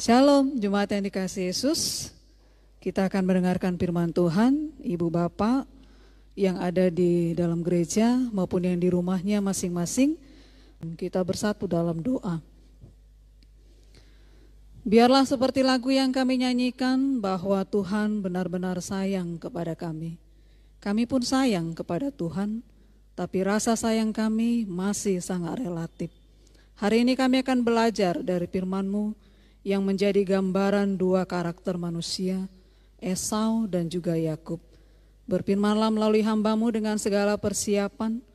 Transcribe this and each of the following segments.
Shalom, jemaat yang dikasihi Yesus. Kita akan mendengarkan firman Tuhan. Ibu bapak yang ada di dalam gereja maupun yang di rumahnya masing-masing, kita bersatu dalam doa. Biarlah seperti lagu yang kami nyanyikan, bahwa Tuhan benar-benar sayang kepada kami. Kami pun sayang kepada Tuhan, tapi rasa sayang kami masih sangat relatif. Hari ini kami akan belajar dari firman-Mu yang menjadi gambaran dua karakter manusia, Esau dan juga Yakub. Berfirmanlah melalui hamba-Mu dengan segala persiapan,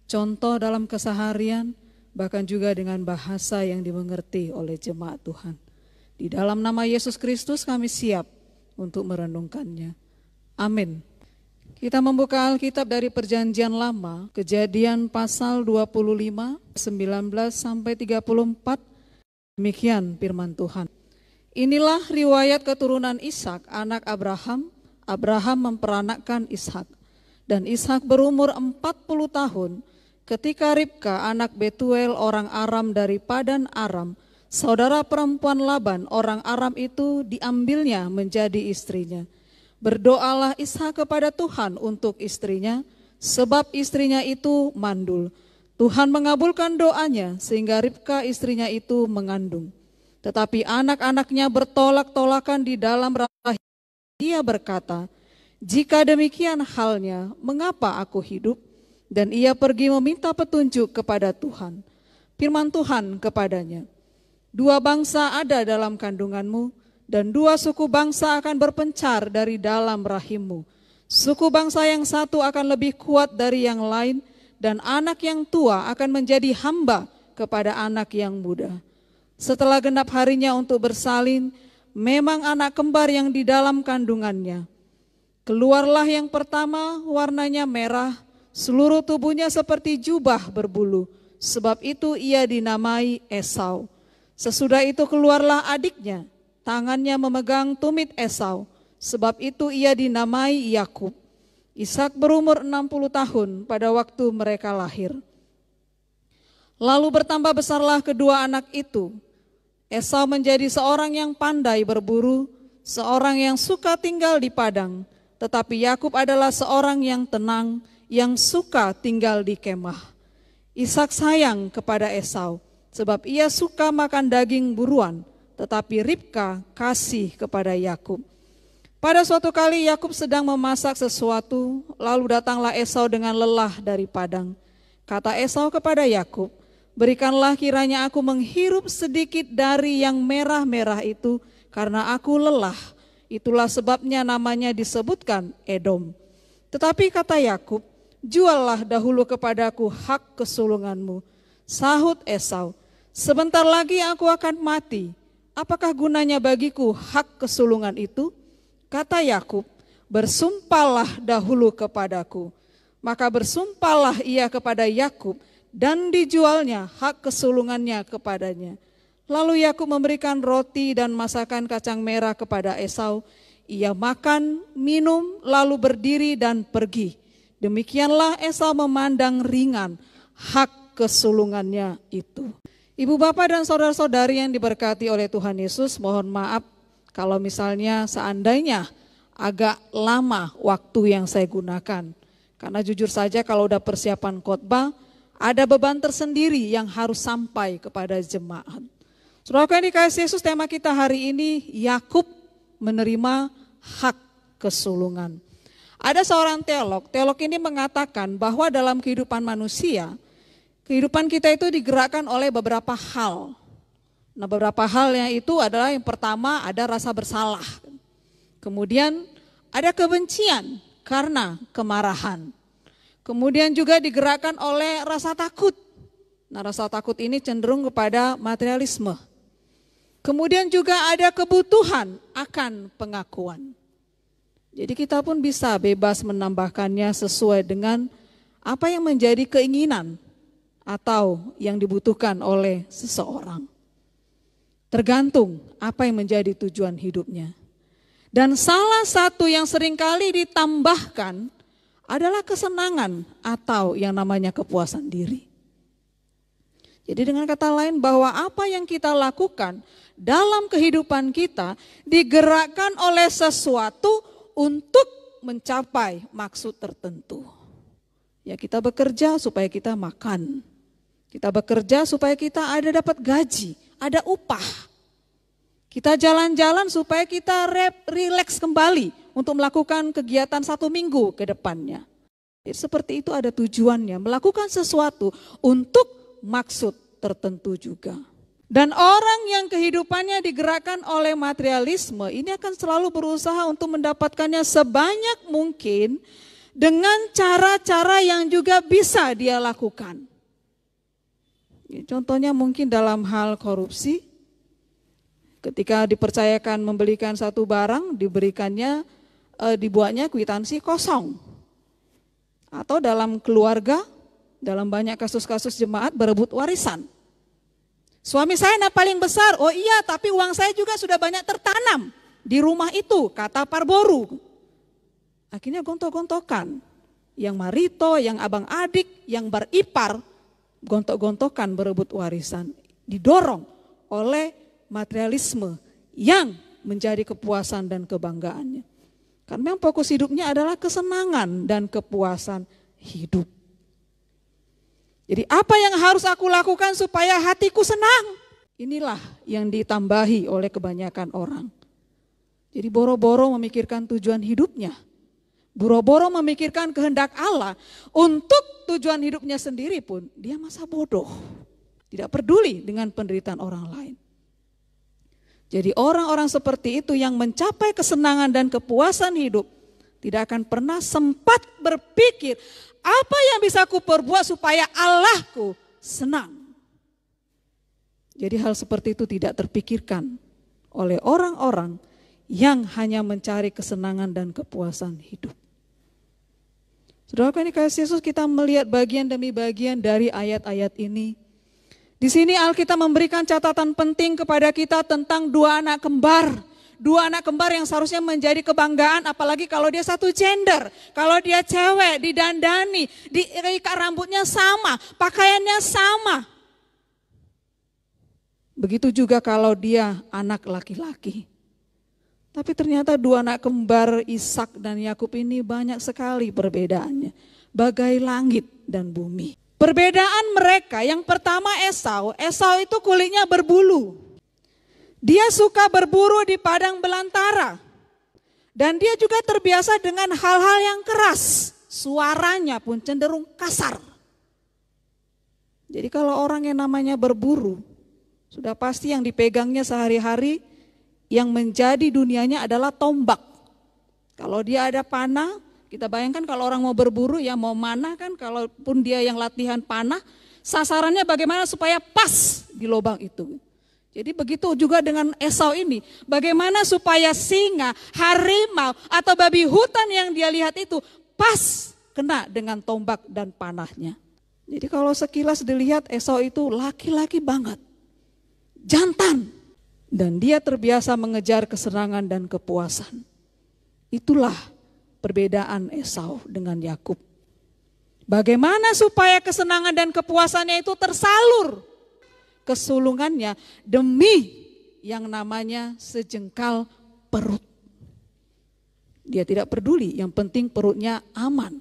contoh dalam keseharian, bahkan juga dengan bahasa yang dimengerti oleh jemaat Tuhan. Di dalam nama Yesus Kristus kami siap untuk merenungkannya. Amin. Kita membuka Alkitab dari Perjanjian Lama, Kejadian pasal 25, 19 sampai 34. Demikian firman Tuhan. Inilah riwayat keturunan Ishak, anak Abraham. Abraham memperanakkan Ishak. Dan Ishak berumur 40 tahun ketika Ribka anak Betuel orang Aram dari Padan Aram, saudara perempuan Laban orang Aram itu, diambilnya menjadi istrinya. Berdoalah Ishak kepada Tuhan untuk istrinya, sebab istrinya itu mandul. Tuhan mengabulkan doanya sehingga Ribka istrinya itu mengandung. Tetapi anak-anaknya bertolak-tolakan di dalam rahim. Dia berkata, jika demikian halnya, mengapa aku hidup? Dan ia pergi meminta petunjuk kepada Tuhan. Firman Tuhan kepadanya, dua bangsa ada dalam kandunganmu, dan dua suku bangsa akan berpencar dari dalam rahimmu. Suku bangsa yang satu akan lebih kuat dari yang lain, dan anak yang tua akan menjadi hamba kepada anak yang muda. Setelah genap harinya untuk bersalin, memang anak kembar yang di dalam kandungannya. Keluarlah yang pertama, warnanya merah, seluruh tubuhnya seperti jubah berbulu, sebab itu ia dinamai Esau. Sesudah itu keluarlah adiknya, tangannya memegang tumit Esau, sebab itu ia dinamai Yakub. Ishak berumur 60 tahun pada waktu mereka lahir. Lalu bertambah besarlah kedua anak itu. Esau menjadi seorang yang pandai berburu, seorang yang suka tinggal di padang. Tetapi Yakub adalah seorang yang tenang, yang suka tinggal di kemah. Ishak sayang kepada Esau, sebab ia suka makan daging buruan, tetapi Ribka kasih kepada Yakub. Pada suatu kali Yakub sedang memasak sesuatu, lalu datanglah Esau dengan lelah dari padang. Kata Esau kepada Yakub, berikanlah kiranya aku menghirup sedikit dari yang merah-merah itu, karena aku lelah. Itulah sebabnya namanya disebutkan Edom. Tetapi kata Yakub, juallah dahulu kepadaku hak kesulunganmu. Sahut Esau, sebentar lagi aku akan mati. Apakah gunanya bagiku hak kesulungan itu? Kata Yakub, bersumpahlah dahulu kepadaku. Maka bersumpahlah ia kepada Yakub, dan dijualnya hak kesulungannya kepadanya. Lalu Yakub memberikan roti dan masakan kacang merah kepada Esau. Ia makan, minum, lalu berdiri dan pergi. Demikianlah Esau memandang ringan hak kesulungannya itu. Ibu bapak dan saudara-saudari yang diberkati oleh Tuhan Yesus, mohon maaf kalau misalnya seandainya agak lama waktu yang saya gunakan. Karena jujur saja kalau udah persiapan khotbah, ada beban tersendiri yang harus sampai kepada jemaat. Saudara yang dikasihi Yesus, tema kita hari ini, Yakub menerima hak kesulungan. Ada seorang teolog ini mengatakan bahwa dalam kehidupan manusia, kehidupan kita itu digerakkan oleh beberapa hal. Nah, beberapa halnya itu adalah yang pertama ada rasa bersalah. Kemudian ada kebencian karena kemarahan. Kemudian juga digerakkan oleh rasa takut. Nah, rasa takut ini cenderung kepada materialisme. Kemudian juga ada kebutuhan akan pengakuan. Jadi kita pun bisa bebas menambahkannya sesuai dengan apa yang menjadi keinginan atau yang dibutuhkan oleh seseorang. Tergantung apa yang menjadi tujuan hidupnya. Dan salah satu yang seringkali ditambahkan adalah kesenangan atau yang namanya kepuasan diri. Jadi dengan kata lain bahwa apa yang kita lakukan dalam kehidupan kita digerakkan oleh sesuatu untuk mencapai maksud tertentu. Ya, kita bekerja supaya kita makan. Kita bekerja supaya kita dapat gaji, ada upah. Kita jalan-jalan supaya kita rileks kembali untuk melakukan kegiatan 1 minggu ke depannya. Jadi seperti itu ada tujuannya, melakukan sesuatu untuk maksud tertentu juga. Dan orang yang kehidupannya digerakkan oleh materialisme ini akan selalu berusaha untuk mendapatkannya sebanyak mungkin dengan cara-cara yang juga bisa dia lakukan. Contohnya mungkin dalam hal korupsi, ketika dipercayakan membelikan satu barang, dibuatnya kwitansi kosong. Atau dalam keluarga, dalam banyak kasus-kasus jemaat berebut warisan. Suami saya yang paling besar, oh iya tapi uang saya juga sudah banyak tertanam di rumah itu, kata parboru. Akhirnya gontok-gontokan, yang marito, yang abang adik, yang beripar, gontok-gontokan berebut warisan. Didorong oleh materialisme yang menjadi kepuasan dan kebanggaannya. Karena memang fokus hidupnya adalah kesenangan dan kepuasan hidup. Jadi apa yang harus aku lakukan supaya hatiku senang? Inilah yang ditambahi oleh kebanyakan orang. Jadi boro-boro memikirkan tujuan hidupnya. Boro-boro memikirkan kehendak Allah. Untuk tujuan hidupnya sendiri pun dia masa bodoh. Tidak peduli dengan penderitaan orang lain. Jadi orang-orang seperti itu yang mencapai kesenangan dan kepuasan hidup tidak akan pernah sempat berpikir, apa yang bisa aku perbuat supaya Allahku senang. Jadi hal seperti itu tidak terpikirkan oleh orang-orang yang hanya mencari kesenangan dan kepuasan hidup. Saudara yang dikasihi Yesus, kita melihat bagian demi bagian dari ayat-ayat ini. Di sini Alkitab memberikan catatan penting kepada kita tentang 2 anak kembar. 2 anak kembar yang seharusnya menjadi kebanggaan, apalagi kalau dia satu gender. Kalau dia cewek, didandani, diikat rambutnya sama, pakaiannya sama. Begitu juga kalau dia anak laki-laki. Tapi ternyata 2 anak kembar Ishak dan Yakub ini banyak sekali perbedaannya. Bagai langit dan bumi. Perbedaan mereka, yang pertama Esau itu kulitnya berbulu. Dia suka berburu di padang belantara. Dan dia juga terbiasa dengan hal-hal yang keras. Suaranya pun cenderung kasar. Jadi kalau orang yang namanya berburu, sudah pasti yang dipegangnya sehari-hari, yang menjadi dunianya adalah tombak. Kalau dia ada panah, kita bayangkan kalau orang mau berburu ya mau mana kan, kalaupun dia yang latihan panah, sasarannya bagaimana supaya pas di lubang itu. Jadi begitu juga dengan Esau ini, bagaimana supaya singa, harimau atau babi hutan yang dia lihat itu pas kena dengan tombak dan panahnya. Jadi kalau sekilas dilihat Esau itu laki-laki banget, jantan, dan dia terbiasa mengejar kesenangan dan kepuasan. Itulah perbedaan Esau dengan Yakub. Bagaimana supaya kesenangan dan kepuasannya itu tersalur ke sulungannya demi yang namanya sejengkal perut. Dia tidak peduli, yang penting perutnya aman.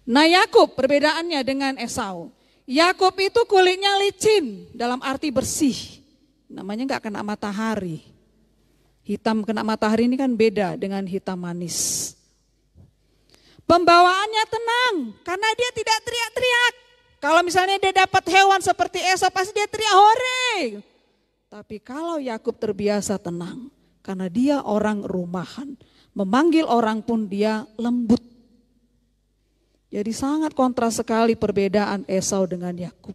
Nah Yakub perbedaannya dengan Esau. Yakub itu kulitnya licin dalam arti bersih. Namanya gak kena matahari. Hitam kena matahari ini kan beda dengan hitam manis. Pembawaannya tenang karena dia tidak teriak-teriak. Kalau misalnya dia dapat hewan seperti Esau pasti dia teriak hore. Tapi kalau Yakub terbiasa tenang karena dia orang rumahan. Memanggil orang pun dia lembut. Jadi sangat kontras sekali perbedaan Esau dengan Yakub.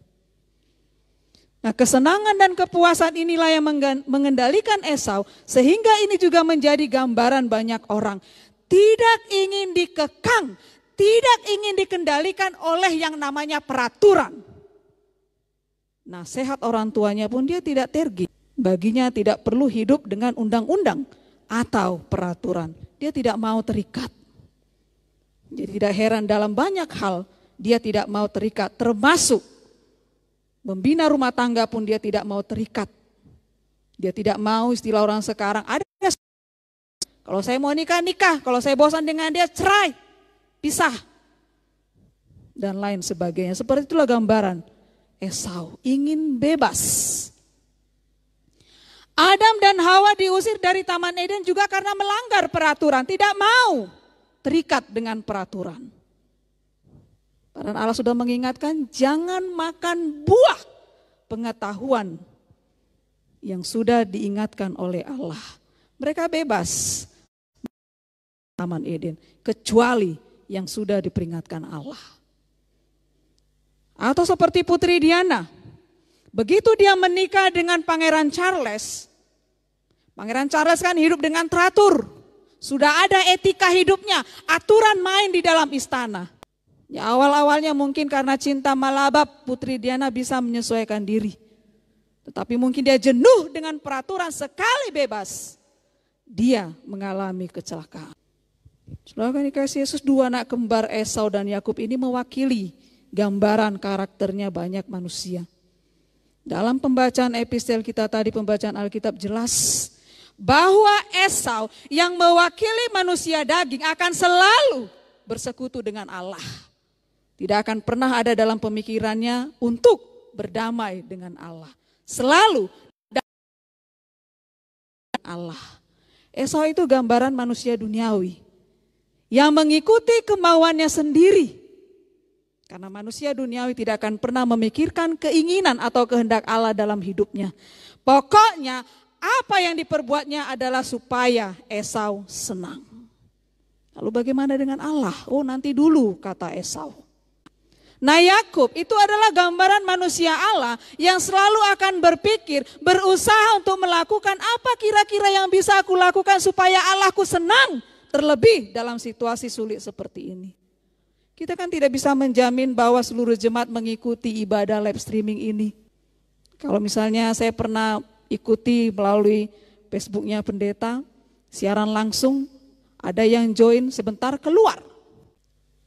Nah kesenangan dan kepuasan inilah yang mengendalikan Esau. Sehingga ini juga menjadi gambaran banyak orang. Tidak ingin dikekang. Tidak ingin dikendalikan oleh yang namanya peraturan. Nasihat orang tuanya pun dia tidak tergi. Baginya tidak perlu hidup dengan undang-undang atau peraturan. Dia tidak mau terikat. Jadi tidak heran dalam banyak hal dia tidak mau terikat, termasuk Membina rumah tangga pun dia tidak mau terikat. Dia tidak mau, istilah orang sekarang, ada kalau saya mau nikah, nikah. Kalau saya bosan dengan dia, cerai, pisah. Dan lain sebagainya. Seperti itulah gambaran Esau, ingin bebas. Adam dan Hawa diusir dari Taman Eden juga karena melanggar peraturan. Tidak mau terikat dengan peraturan. Dan Allah sudah mengingatkan, jangan makan buah pengetahuan yang sudah diingatkan oleh Allah. Mereka bebas Taman Eden, kecuali yang sudah diperingatkan Allah. Atau seperti Putri Diana, begitu dia menikah dengan Pangeran Charles kan hidup dengan teratur. Sudah ada etika hidupnya, aturan main di dalam istana. Ya, awal-awalnya mungkin karena cinta malabab, Putri Diana bisa menyesuaikan diri. Tetapi mungkin dia jenuh dengan peraturan, sekali bebas, dia mengalami kecelakaan. Saudara dikasih Yesus, dua anak kembar Esau dan Yakub ini mewakili gambaran karakternya banyak manusia. Dalam pembacaan epistel kita tadi, pembacaan Alkitab jelas bahwa Esau yang mewakili manusia daging akan selalu bersekutu dengan Allah. Tidak akan pernah ada dalam pemikirannya untuk berdamai dengan Allah. Selalu Allah. Esau itu gambaran manusia duniawi yang mengikuti kemauannya sendiri. Karena manusia duniawi tidak akan pernah memikirkan keinginan atau kehendak Allah dalam hidupnya. Pokoknya apa yang diperbuatnya adalah supaya Esau senang. Lalu bagaimana dengan Allah? Oh, nanti dulu, kata Esau. Nah, Yakub itu adalah gambaran manusia Allah yang selalu akan berpikir, berusaha untuk melakukan apa kira-kira yang bisa aku lakukan supaya Allahku senang. Terlebih dalam situasi sulit seperti ini. Kita kan tidak bisa menjamin bahwa seluruh jemaat mengikuti ibadah live streaming ini. Kalau misalnya saya pernah ikuti melalui Facebooknya pendeta, siaran langsung, ada yang join sebentar keluar.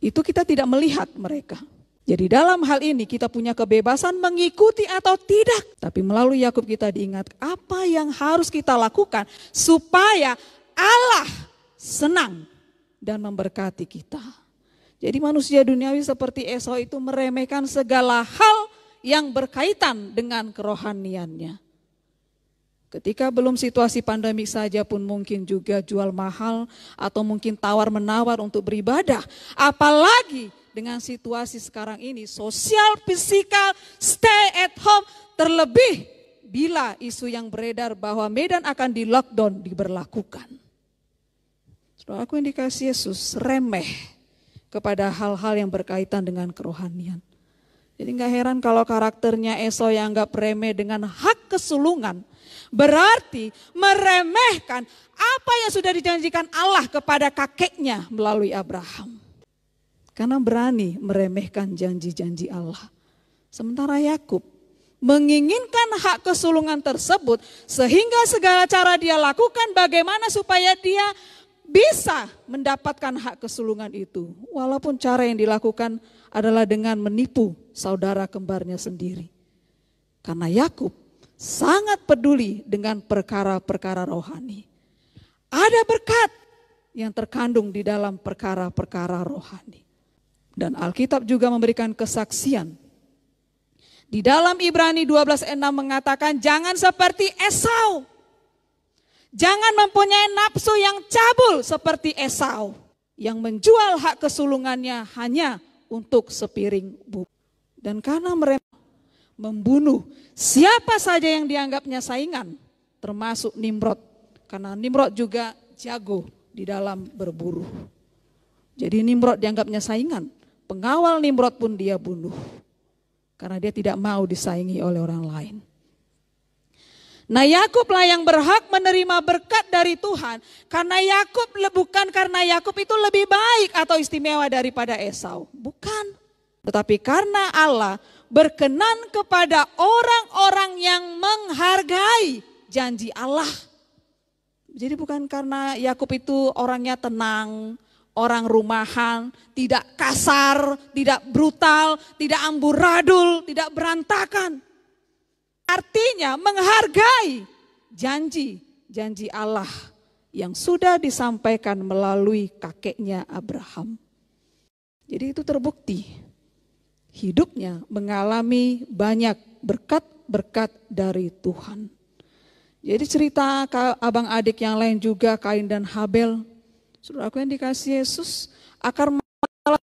Itu kita tidak melihat mereka. Jadi dalam hal ini kita punya kebebasan mengikuti atau tidak. Tapi melalui Yakub kita diingat apa yang harus kita lakukan supaya Allah senang dan memberkati kita. Jadi manusia duniawi seperti Esau itu meremehkan segala hal yang berkaitan dengan kerohaniannya. Ketika belum situasi pandemik saja pun mungkin juga jual mahal atau mungkin tawar-menawar untuk beribadah. Apalagi dengan situasi sekarang ini, sosial, fisikal, stay at home, terlebih bila isu yang beredar bahwa Medan akan di lockdown diberlakukan. Saudara aku yang dikasih Yesus, remeh kepada hal-hal yang berkaitan dengan kerohanian. Jadi gak heran kalau karakternya Esau yang anggap remeh dengan hak kesulungan, berarti meremehkan apa yang sudah dijanjikan Allah kepada kakeknya melalui Abraham. Karena berani meremehkan janji-janji Allah. Sementara Yakub menginginkan hak kesulungan tersebut sehingga segala cara dia lakukan bagaimana supaya dia bisa mendapatkan hak kesulungan itu. Walaupun cara yang dilakukan adalah dengan menipu saudara kembarnya sendiri. Karena Yakub sangat peduli dengan perkara-perkara rohani. Ada berkat yang terkandung di dalam perkara-perkara rohani. Dan Alkitab juga memberikan kesaksian. Di dalam Ibrani 12:6 mengatakan jangan seperti Esau. Jangan mempunyai nafsu yang cabul seperti Esau. Yang menjual hak kesulungannya hanya untuk sepiring bubur. Dan karena mereka membunuh siapa saja yang dianggapnya saingan. Termasuk Nimrod. Karena Nimrod juga jago di dalam berburu. Jadi Nimrod dianggapnya saingan. Pengawal Nimrod pun dia bunuh. Karena dia tidak mau disaingi oleh orang lain. Nah, Yakublah yang berhak menerima berkat dari Tuhan. Karena Yakub bukan karena Yakub itu lebih baik atau istimewa daripada Esau. Bukan. Tetapi karena Allah berkenan kepada orang-orang yang menghargai janji Allah. Jadi bukan karena Yakub itu orangnya tenang, orang rumahan, tidak kasar, tidak brutal, tidak amburadul, tidak berantakan. Artinya menghargai janji Allah yang sudah disampaikan melalui kakeknya Abraham. Jadi itu terbukti hidupnya mengalami banyak berkat-berkat dari Tuhan. Jadi cerita abang adik yang lain juga, Kain dan Habel, saudaraku yang dikasihi Yesus, akar masalahnya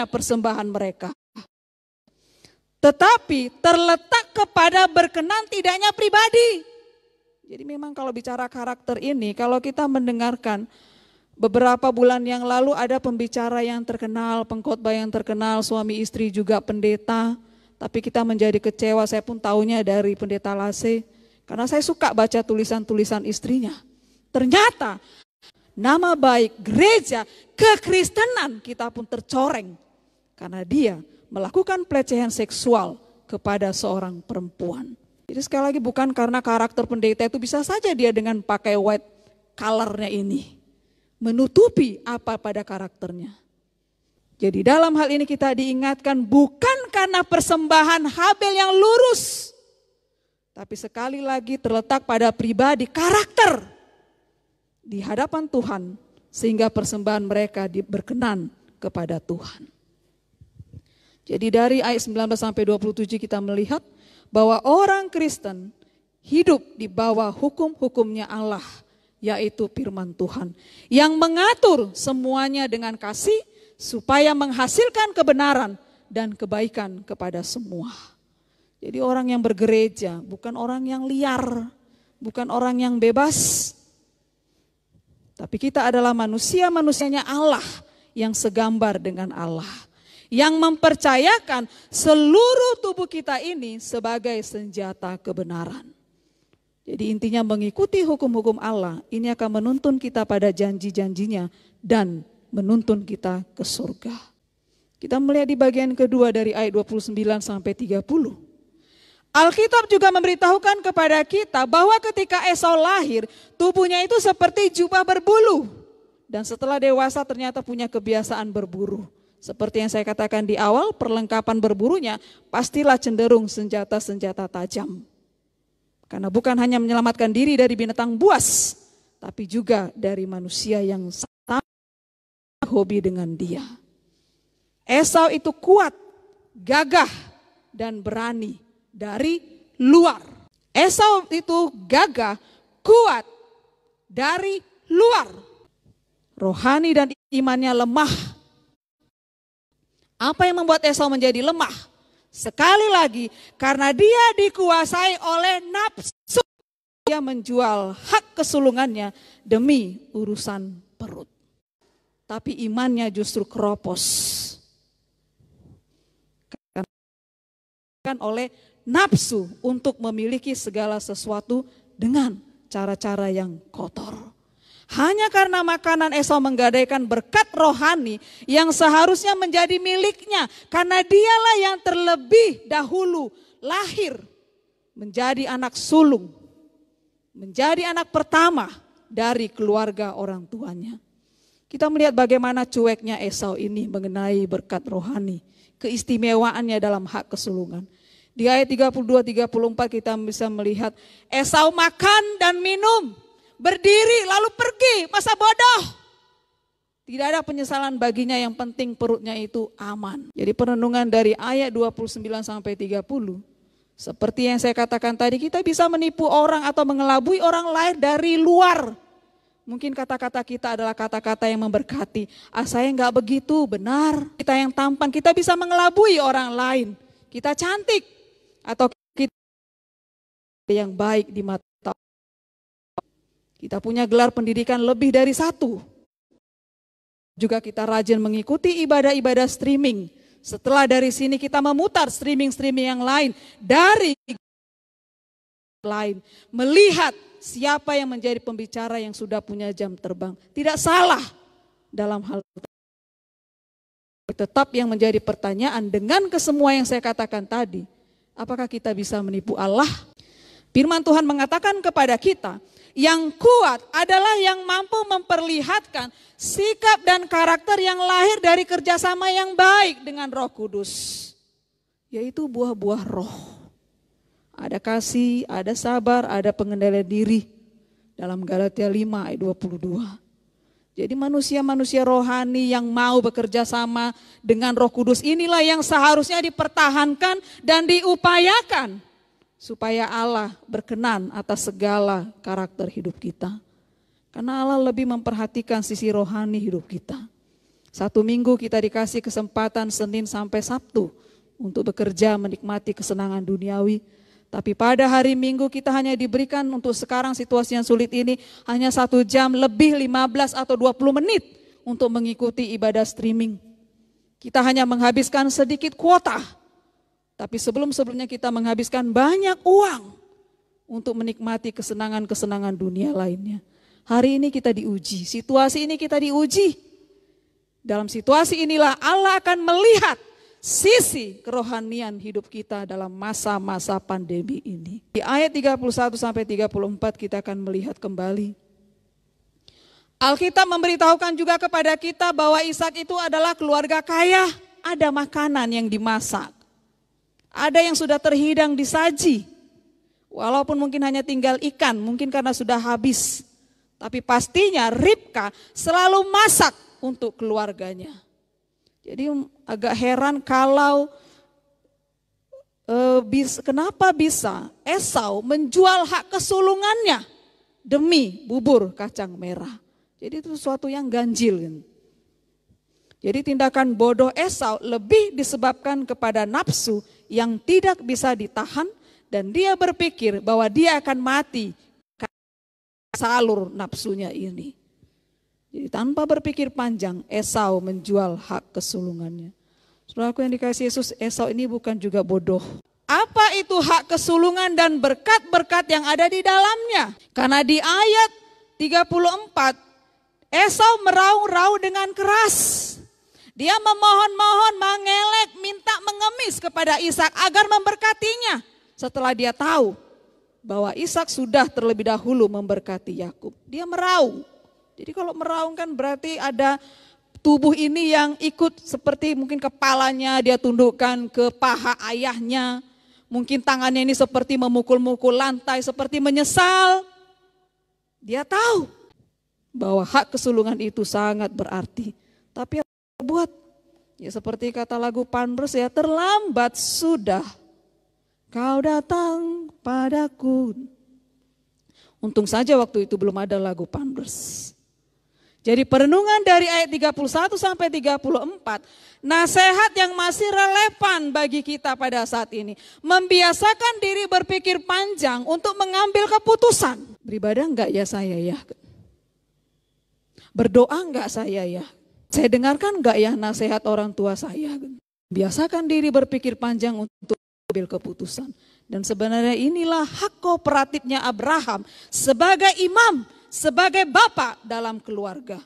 persembahan mereka. Tetapi terletak kepada berkenan tidaknya pribadi. Jadi memang kalau bicara karakter ini, kalau kita mendengarkan beberapa bulan yang lalu ada pembicara yang terkenal, pengkhotbah yang terkenal, suami istri juga pendeta. Tapi kita menjadi kecewa, saya pun taunya dari pendeta Lase. Karena saya suka baca tulisan-tulisan istrinya. Ternyata nama baik gereja, kekristenan kita pun tercoreng. Karena dia melakukan pelecehan seksual kepada seorang perempuan. Jadi sekali lagi bukan karena karakter pendeta itu, bisa saja dia dengan pakai white colornya ini menutupi apa pada karakternya. Jadi dalam hal ini kita diingatkan bukan karena persembahan Habel yang lurus, tapi sekali lagi terletak pada pribadi, karakter di hadapan Tuhan, sehingga persembahan mereka berkenan kepada Tuhan. Jadi dari ayat 19 sampai 27 kita melihat bahwa orang Kristen hidup di bawah hukum-hukumnya Allah, yaitu firman Tuhan, yang mengatur semuanya dengan kasih supaya menghasilkan kebenaran dan kebaikan kepada semua. Jadi orang yang bergereja bukan orang yang liar, bukan orang yang bebas, tapi kita adalah manusia-manusianya Allah yang segambar dengan Allah, yang mempercayakan seluruh tubuh kita ini sebagai senjata kebenaran. Jadi intinya mengikuti hukum-hukum Allah ini akan menuntun kita pada janji-janjinya dan menuntun kita ke surga. Kita melihat di bagian kedua dari ayat 29 sampai 30. Alkitab juga memberitahukan kepada kita bahwa ketika Esau lahir, tubuhnya itu seperti jubah berbulu. Dan setelah dewasa ternyata punya kebiasaan berburu. Seperti yang saya katakan di awal, perlengkapan berburunya pastilah cenderung senjata-senjata tajam. Karena bukan hanya menyelamatkan diri dari binatang buas, tapi juga dari manusia yang sama hobi dengan dia. Esau itu kuat, gagah, dan berani dari luar. Esau itu gagah, kuat dari luar. Rohani dan imannya lemah. Apa yang membuat Esau menjadi lemah? Sekali lagi, karena dia dikuasai oleh nafsu. Dia menjual hak kesulungannya demi urusan perut. Tapi imannya justru keropos. Karena oleh nafsu untuk memiliki segala sesuatu dengan cara-cara yang kotor. Hanya karena makanan Esau menggadaikan berkat rohani yang seharusnya menjadi miliknya. Karena dialah yang terlebih dahulu lahir menjadi anak sulung. Menjadi anak pertama dari keluarga orang tuanya. Kita melihat bagaimana cueknya Esau ini mengenai berkat rohani. Keistimewaannya dalam hak kesulungan. Di ayat 32-34 kita bisa melihat Esau makan dan minum. Berdiri lalu pergi, masa bodoh. Tidak ada penyesalan baginya, yang penting perutnya itu aman. Jadi perenungan dari ayat 29 sampai 30. Seperti yang saya katakan tadi, kita bisa menipu orang atau mengelabui orang lain dari luar. Mungkin kata-kata kita adalah kata-kata yang memberkati. Saya enggak begitu, benar. Kita yang tampan, kita bisa mengelabui orang lain. Kita cantik atau kita yang baik di mata. Kita punya gelar pendidikan lebih dari 1. Juga kita rajin mengikuti ibadah-ibadah streaming. Setelah dari sini kita memutar streaming-streaming yang lain. Dari lain. Melihat siapa yang menjadi pembicara yang sudah punya jam terbang. Tidak salah dalam hal itu. Tetap yang menjadi pertanyaan dengan kesemua yang saya katakan tadi. Apakah kita bisa menipu Allah? Firman Tuhan mengatakan kepada kita, yang kuat adalah yang mampu memperlihatkan sikap dan karakter yang lahir dari kerjasama yang baik dengan Roh Kudus. Yaitu buah-buah roh. ada kasih, ada sabar, ada pengendalian diri. Dalam Galatia 5 ayat 22. Jadi manusia-manusia rohani yang mau bekerja sama dengan Roh Kudus inilah yang seharusnya dipertahankan dan diupayakan. Supaya Allah berkenan atas segala karakter hidup kita. Karena Allah lebih memperhatikan sisi rohani hidup kita. 1 minggu kita dikasih kesempatan Senin sampai Sabtu untuk bekerja menikmati kesenangan duniawi. Tapi pada hari Minggu kita hanya diberikan untuk sekarang situasi yang sulit ini hanya 1 jam lebih 15 atau 20 menit untuk mengikuti ibadah streaming. Kita hanya menghabiskan sedikit kuota. Tapi sebelum-sebelumnya kita menghabiskan banyak uang untuk menikmati kesenangan-kesenangan dunia lainnya. Hari ini kita diuji, situasi ini kita diuji. Dalam situasi inilah Allah akan melihat sisi kerohanian hidup kita dalam masa-masa pandemi ini. Di ayat 31 sampai 34 kita akan melihat kembali. Alkitab memberitahukan juga kepada kita bahwa Ishak itu adalah keluarga kaya. Ada makanan yang dimasak. Ada yang sudah terhidang disaji. Walaupun mungkin hanya tinggal ikan, mungkin karena sudah habis. Tapi pastinya Ribka selalu masak untuk keluarganya. Jadi agak heran kalau kenapa bisa Esau menjual hak kesulungannya demi bubur kacang merah. Jadi itu sesuatu yang ganjil. Jadi tindakan bodoh Esau lebih disebabkan kepada nafsu yang tidak bisa ditahan dan dia berpikir bahwa dia akan mati salur nafsunya ini. Jadi tanpa berpikir panjang, Esau menjual hak kesulungannya. Saudaraku yang dikasihi Yesus, Esau ini bukan juga bodoh. Apa itu hak kesulungan dan berkat-berkat yang ada di dalamnya? Karena di ayat 34, Esau meraung-raung dengan keras. Dia memohon-mohon, mengelek, minta mengemis kepada Ishak agar memberkatinya. Setelah dia tahu bahwa Ishak sudah terlebih dahulu memberkati Yakub, dia meraung. Jadi kalau meraung kan berarti ada tubuh ini yang ikut, seperti mungkin kepalanya dia tundukkan ke paha ayahnya. Mungkin tangannya ini seperti memukul-mukul lantai, seperti menyesal. Dia tahu bahwa hak kesulungan itu sangat berarti. Tapi apa buat? Ya seperti kata lagu Panbers ya, terlambat sudah kau datang padaku. Untung saja waktu itu belum ada lagu Panbers. Jadi perenungan dari ayat 31 sampai 34, nasihat yang masih relevan bagi kita pada saat ini. Membiasakan diri berpikir panjang untuk mengambil keputusan. Beribadah enggak ya saya ya? Berdoa enggak saya ya? Saya dengarkan enggak ya nasihat orang tua saya? Biasakan diri berpikir panjang untuk mengambil keputusan. Dan sebenarnya inilah hak kooperatifnya Abraham sebagai imam, sebagai bapak dalam keluarga,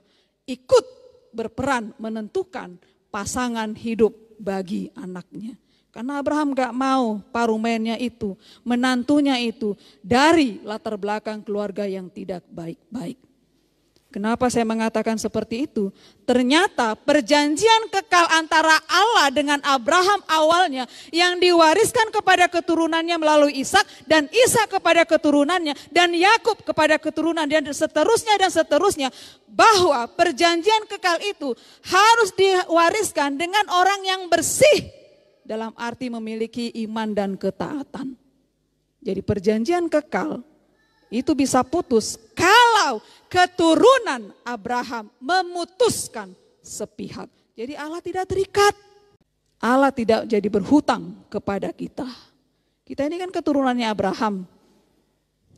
ikut berperan menentukan pasangan hidup bagi anaknya. Karena Abraham gak mau parumennya itu, menantunya itu dari latar belakang keluarga yang tidak baik-baik. Kenapa saya mengatakan seperti itu? Ternyata perjanjian kekal antara Allah dengan Abraham awalnya yang diwariskan kepada keturunannya melalui Ishak dan Ishak kepada keturunannya dan Yakub kepada keturunan dan seterusnya, bahwa perjanjian kekal itu harus diwariskan dengan orang yang bersih dalam arti memiliki iman dan ketaatan. Jadi perjanjian kekal itu bisa putus kalau keturunan Abraham memutuskan sepihak. Jadi Allah tidak terikat. Allah tidak jadi berhutang kepada kita. Kita ini kan keturunannya Abraham.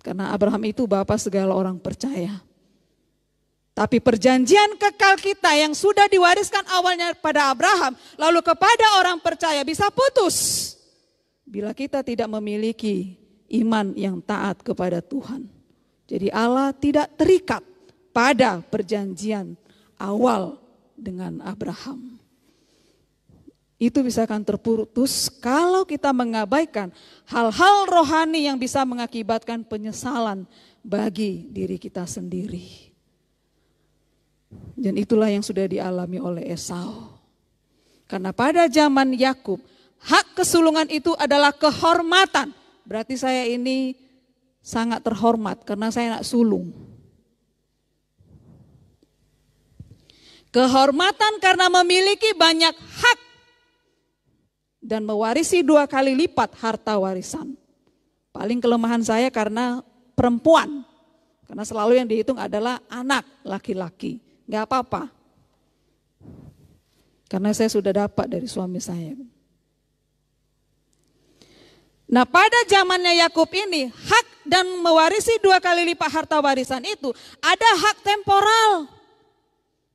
Karena Abraham itu bapa segala orang percaya. Tapi perjanjian kekal kita yang sudah diwariskan awalnya pada Abraham, lalu kepada orang percaya bisa putus. Bila kita tidak memiliki iman yang taat kepada Tuhan. Jadi Allah tidak terikat pada perjanjian awal dengan Abraham. Itu bisa akan terputus kalau kita mengabaikan hal-hal rohani yang bisa mengakibatkan penyesalan bagi diri kita sendiri. Dan itulah yang sudah dialami oleh Esau. Karena pada zaman Yakub, hak kesulungan itu adalah kehormatan berarti saya ini sangat terhormat karena saya anak sulung. Kehormatan karena memiliki banyak hak dan mewarisi 2 kali lipat harta warisan. Paling kelemahan saya karena perempuan, karena selalu yang dihitung adalah anak laki-laki. Gak apa-apa, karena saya sudah dapat dari suami saya. Nah, pada zamannya Yakub ini, hak dan mewarisi 2 kali lipat harta warisan itu ada hak temporal.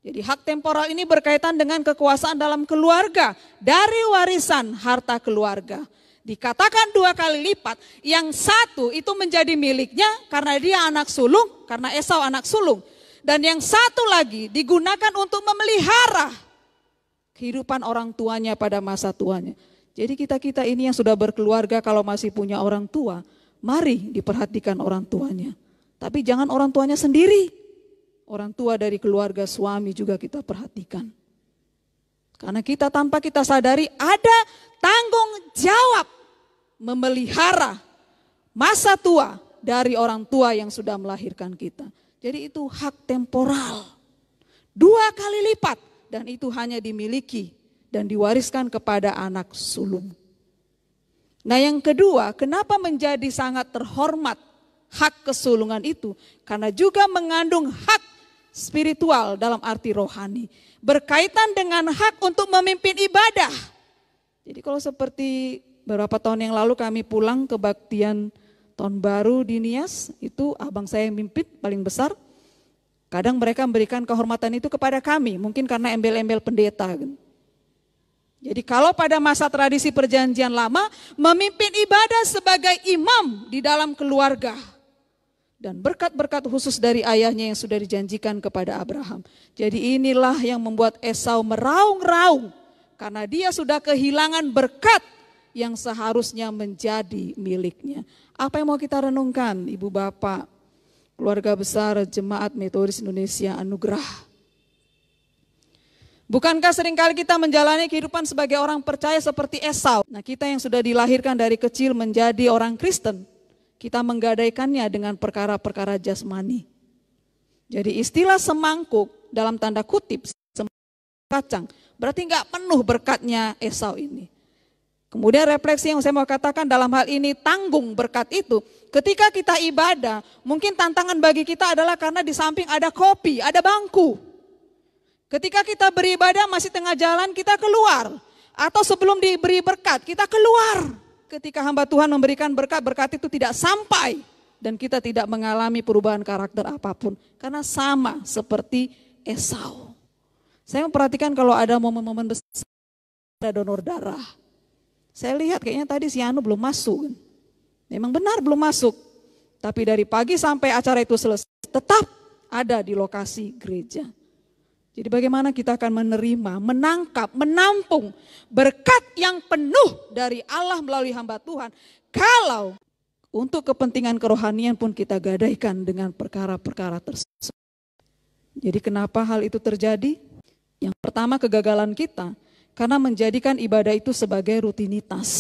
Jadi hak temporal ini berkaitan dengan kekuasaan dalam keluarga dari warisan harta keluarga. Dikatakan 2 kali lipat, yang satu itu menjadi miliknya karena dia anak sulung, karena Esau anak sulung. Dan yang satu lagi digunakan untuk memelihara kehidupan orang tuanya pada masa tuanya. Jadi kita ini yang sudah berkeluarga kalau masih punya orang tua, mari diperhatikan orang tuanya. Tapi jangan orang tuanya sendiri. Orang tua dari keluarga suami juga kita perhatikan. Karena kita tanpa kita sadari ada tanggung jawab memelihara masa tua dari orang tua yang sudah melahirkan kita. Jadi itu hak temporal. 2 kali lipat dan itu hanya dimiliki dan diwariskan kepada anak sulung. Nah, yang kedua, kenapa menjadi sangat terhormat hak kesulungan itu? Karena juga mengandung hak spiritual dalam arti rohani. Berkaitan dengan hak untuk memimpin ibadah. Jadi kalau seperti beberapa tahun yang lalu kami pulang kebaktian tahun baru di Nias, itu abang saya yang mimpin paling besar. Kadang mereka memberikan kehormatan itu kepada kami, mungkin karena embel-embel pendeta. Jadi kalau pada masa tradisi perjanjian lama, memimpin ibadah sebagai imam di dalam keluarga. Dan berkat-berkat khusus dari ayahnya yang sudah dijanjikan kepada Abraham. Jadi inilah yang membuat Esau meraung-raung. Karena dia sudah kehilangan berkat yang seharusnya menjadi miliknya. Apa yang mau kita renungkan, Ibu Bapak, keluarga besar Jemaat Metodis Indonesia Anugerah? Bukankah seringkali kita menjalani kehidupan sebagai orang percaya seperti Esau? Nah, kita yang sudah dilahirkan dari kecil menjadi orang Kristen, kita menggadaikannya dengan perkara-perkara jasmani. Jadi istilah semangkuk dalam tanda kutip, semangkuk kacang, berarti enggak penuh berkatnya Esau ini. Kemudian refleksi yang saya mau katakan dalam hal ini tanggung berkat itu. Ketika kita ibadah, mungkin tantangan bagi kita adalah karena di samping ada kopi, ada bangku. Ketika kita beribadah masih tengah jalan kita keluar. Atau sebelum diberi berkat kita keluar. Ketika hamba Tuhan memberikan berkat, berkat itu tidak sampai. Dan kita tidak mengalami perubahan karakter apapun. Karena sama seperti Esau. Saya memperhatikan kalau ada momen-momen besar, ada donor darah. Saya lihat kayaknya tadi si Anu belum masuk. Memang benar belum masuk. Tapi dari pagi sampai acara itu selesai, tetap ada di lokasi gereja. Jadi bagaimana kita akan menerima, menangkap, menampung berkat yang penuh dari Allah melalui hamba Tuhan. Kalau untuk kepentingan kerohanian pun kita gadaikan dengan perkara-perkara tersebut. Jadi kenapa hal itu terjadi? Yang pertama kegagalan kita karena menjadikan ibadah itu sebagai rutinitas.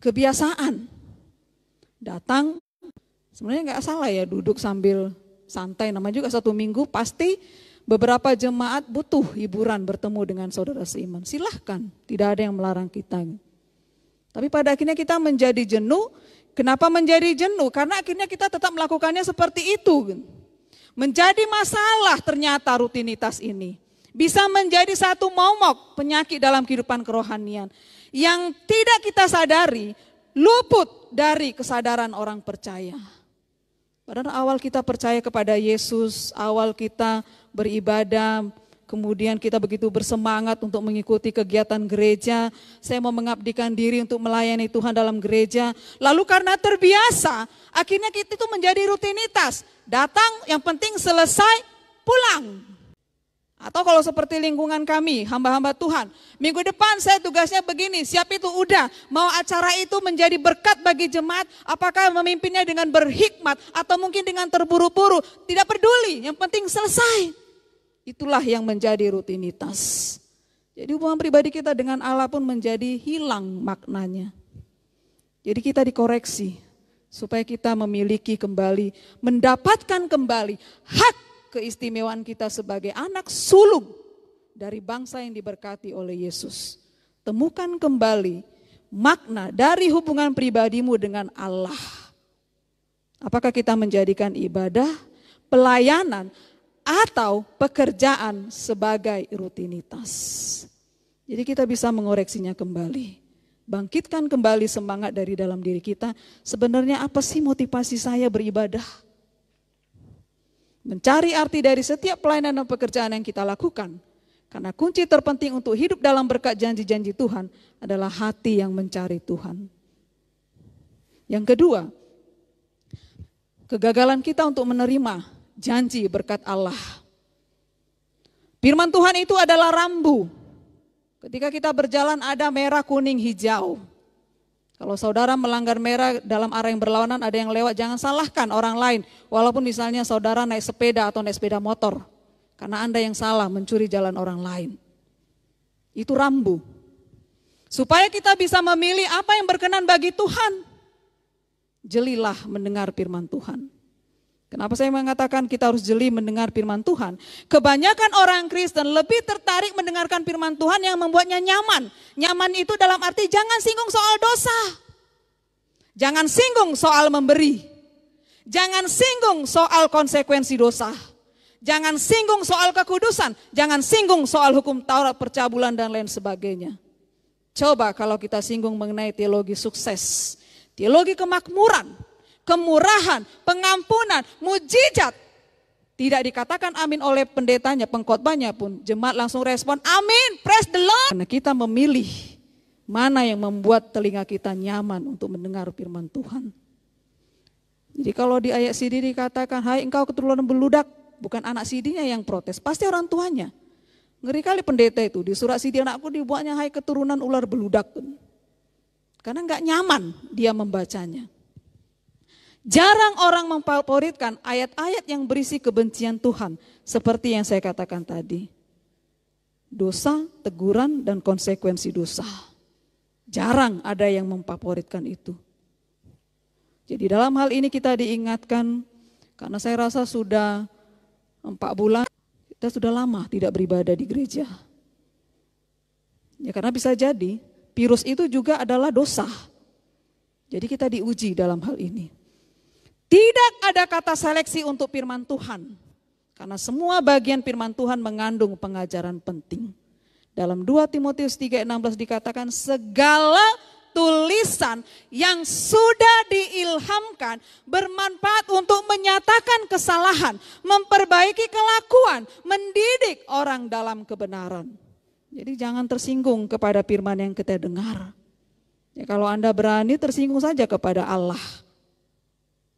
Kebiasaan. Datang, sebenarnya nggak salah ya duduk sambil santai, namanya juga 1 minggu pasti. Beberapa jemaat butuh hiburan bertemu dengan saudara seiman. Silahkan, tidak ada yang melarang kita. Tapi pada akhirnya kita menjadi jenuh. Kenapa menjadi jenuh? Karena akhirnya kita tetap melakukannya seperti itu. Menjadi masalah ternyata rutinitas ini. Bisa menjadi satu momok penyakit dalam kehidupan kerohanian. Yang tidak kita sadari, luput dari kesadaran orang percaya. Padahal awal kita percaya kepada Yesus, awal kita beribadah, kemudian kita begitu bersemangat untuk mengikuti kegiatan gereja. Saya mau mengabdikan diri untuk melayani Tuhan dalam gereja. Lalu karena terbiasa, akhirnya kita itu menjadi rutinitas. Datang, yang penting selesai, pulang. Atau kalau seperti lingkungan kami, hamba-hamba Tuhan. Minggu depan saya tugasnya begini, siap itu udah. Mau acara itu menjadi berkat bagi jemaat, apakah memimpinnya dengan berhikmat atau mungkin dengan terburu-buru. Tidak peduli, yang penting selesai. Itulah yang menjadi rutinitas. Jadi hubungan pribadi kita dengan Allah pun menjadi hilang maknanya. Jadi kita dikoreksi supaya kita memiliki kembali, mendapatkan kembali hak keistimewaan kita sebagai anak sulung dari bangsa yang diberkati oleh Yesus. Temukan kembali makna dari hubungan pribadimu dengan Allah. Apakah kita menjadikan ibadah, pelayanan, atau pekerjaan sebagai rutinitas? Jadi kita bisa mengoreksinya kembali. Bangkitkan kembali semangat dari dalam diri kita. Sebenarnya apa sih motivasi saya beribadah? Mencari arti dari setiap pelayanan dan pekerjaan yang kita lakukan. Karena kunci terpenting untuk hidup dalam berkat janji-janji Tuhan adalah hati yang mencari Tuhan. Yang kedua, kegagalan kita untuk menerima janji berkat Allah. Firman Tuhan itu adalah rambu. Ketika kita berjalan ada merah, kuning, hijau. Kalau saudara melanggar merah dalam arah yang berlawanan, ada yang lewat, jangan salahkan orang lain. Walaupun misalnya saudara naik sepeda atau naik sepeda motor. Karena Anda yang salah mencuri jalan orang lain. Itu rambu. Supaya kita bisa memilih apa yang berkenan bagi Tuhan. Jelilah mendengar firman Tuhan. Kenapa saya mengatakan kita harus jeli mendengar firman Tuhan? Kebanyakan orang Kristen lebih tertarik mendengarkan firman Tuhan yang membuatnya nyaman. Nyaman itu dalam arti jangan singgung soal dosa. Jangan singgung soal memberi. Jangan singgung soal konsekuensi dosa. Jangan singgung soal kekudusan. Jangan singgung soal hukum Taurat, percabulan dan lain sebagainya. Coba kalau kita singgung mengenai teologi sukses. Teologi kemakmuran, kemurahan, pengampunan, mujizat. Tidak dikatakan amin oleh pendetanya, pengkhotbahnya pun. Jemaat langsung respon, amin, praise the Lord. Karena kita memilih mana yang membuat telinga kita nyaman untuk mendengar firman Tuhan. Jadi kalau di ayat CD dikatakan, hai engkau keturunan beludak, bukan anak CD-nya yang protes, pasti orang tuanya. Ngeri kali pendeta itu, di surat CD anakku dibuatnya, hai keturunan ular beludak. Karena enggak nyaman dia membacanya. Jarang orang memfavoritkan ayat-ayat yang berisi kebencian Tuhan. Seperti yang saya katakan tadi. Dosa, teguran, dan konsekuensi dosa. Jarang ada yang memfavoritkan itu. Jadi dalam hal ini kita diingatkan, karena saya rasa sudah 4 bulan, kita sudah lama tidak beribadah di gereja. Ya karena bisa jadi, virus itu juga adalah dosa. Jadi kita diuji dalam hal ini. Tidak ada kata seleksi untuk firman Tuhan. Karena semua bagian firman Tuhan mengandung pengajaran penting. Dalam 2 Timotius 3:16 dikatakan segala tulisan yang sudah diilhamkan bermanfaat untuk menyatakan kesalahan, memperbaiki kelakuan, mendidik orang dalam kebenaran. Jadi jangan tersinggung kepada firman yang kita dengar. Ya, kalau Anda berani tersinggung saja kepada Allah.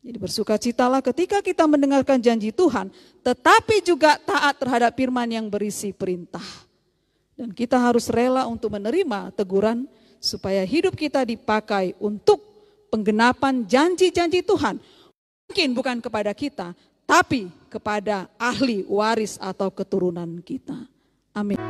Jadi bersukacitalah ketika kita mendengarkan janji Tuhan, tetapi juga taat terhadap firman yang berisi perintah. Dan kita harus rela untuk menerima teguran supaya hidup kita dipakai untuk penggenapan janji-janji Tuhan. Mungkin bukan kepada kita, tapi kepada ahli waris atau keturunan kita. Amin.